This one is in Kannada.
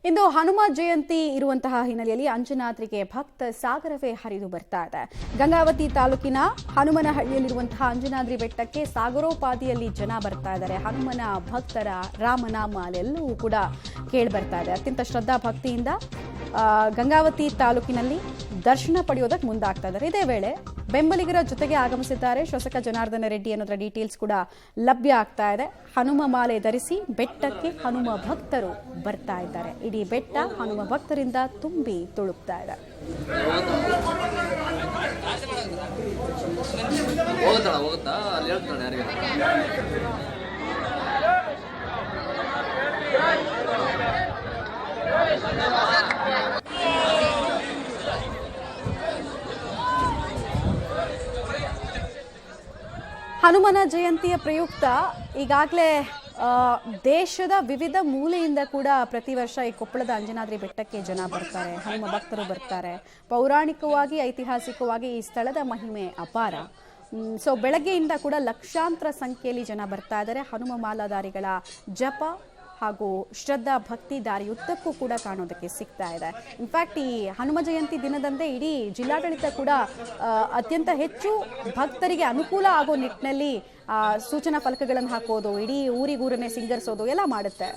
ಇಂದು ಹನುಮ ಜಯಂತಿ ಇರುವಂತಹ ಹಿನ್ನೆಲೆಯಲ್ಲಿ ಅಂಜನಾದ್ರಿಗೆ ಭಕ್ತ ಸಾಗರವೇ ಹರಿದು ಬರ್ತಾ ಇದೆ. ಗಂಗಾವತಿ ತಾಲೂಕಿನ ಹನುಮನಹಳ್ಳಿಯಲ್ಲಿರುವಂತಹ ಅಂಜನಾದ್ರಿ ಬೆಟ್ಟಕ್ಕೆ ಸಾಗರೋಪಾದಿಯಲ್ಲಿ ಜನ ಬರ್ತಾ ಇದ್ದಾರೆ. ಹನುಮನ ಭಕ್ತರ ರಾಮನಾಮ ಅಲ್ಲೆಲ್ಲವೂ ಕೂಡ ಕೇಳಿ ಬರ್ತಾ ಇದೆ. ಅತ್ಯಂತ ಶ್ರದ್ಧಾ ಭಕ್ತಿಯಿಂದ ಗಂಗಾವತಿ ತಾಲೂಕಿನಲ್ಲಿ ದರ್ಶನ ಪಡೆಯೋದಕ್ಕೆ ಮುಂದಾಗ್ತಾ ಇದ್ದಾರೆ. ಇದೇ ವೇಳೆ ಬೆಂಬಲಿಗರ ಜೊತೆಗೆ ಆಗಮಿಸಿದ್ದಾರೆ ಶಾಸಕ ಜನಾರ್ದನ ರೆಡ್ಡಿ ಅನ್ನೋದರ ಡೀಟೇಲ್ಸ್ ಕೂಡ ಲಭ್ಯ ಆಗ್ತಾ ಇದೆ. ಹನುಮ ಮಾಲೆ ಧರಿಸಿ ಬೆಟ್ಟಕ್ಕೆ ಹನುಮ ಭಕ್ತರು ಬರ್ತಾ ಇದ್ದಾರೆ. ಇಡೀ ಬೆಟ್ಟ ಹನುಮ ಭಕ್ತರಿಂದ ತುಂಬಿ ತುಳುಕ್ತಾ ಇದೆ. ಹನುಮನ ಜಯಂತಿಯ ಪ್ರಯುಕ್ತ ಈಗಾಗಲೇ ದೇಶದ ವಿವಿಧ ಮೂಲೆಯಿಂದ ಕೂಡ ಪ್ರತಿ ವರ್ಷ ಈ ಕೊಪ್ಪಳದ ಅಂಜನಾದ್ರಿ ಬೆಟ್ಟಕ್ಕೆ ಜನ ಬರ್ತಾರೆ, ಹನುಮ ಭಕ್ತರು ಬರ್ತಾರೆ. ಪೌರಾಣಿಕವಾಗಿ ಐತಿಹಾಸಿಕವಾಗಿ ಈ ಸ್ಥಳದ ಮಹಿಮೆ ಅಪಾರ. ಸೊ ಬೆಳಗ್ಗೆಯಿಂದ ಕೂಡ ಲಕ್ಷಾಂತರ ಸಂಖ್ಯೆಯಲ್ಲಿ ಜನ ಬರ್ತಾ ಇದ್ದಾರೆ. ಹನುಮ ಮಾಲಾಧಾರಿಗಳ ಜಪ ಹಾಗೂ ಶ್ರದ್ಧಾ ಭಕ್ತಿ ದಾರಿಯುದ್ದಕ್ಕೂ ಕೂಡ ಕಾಣೋದಕ್ಕೆ ಸಿಗ್ತಾ ಇದೆ. ಇನ್ಫ್ಯಾಕ್ಟ್ ಈ ಹನುಮ ಜಯಂತಿ ದಿನದಂದೇ ಇಡೀ ಜಿಲ್ಲಾಡಳಿತ ಕೂಡ ಅತ್ಯಂತ ಹೆಚ್ಚು ಭಕ್ತರಿಗೆ ಅನುಕೂಲ ಆಗೋ ನಿಟ್ಟಿನಲ್ಲಿ ಸೂಚನಾ ಫಲಕಗಳನ್ನು ಹಾಕೋದು, ಇಡೀ ಊರಿಗೂರನ್ನೇ ಸಿಂಗರಿಸೋದು ಎಲ್ಲ ಮಾಡುತ್ತೆ.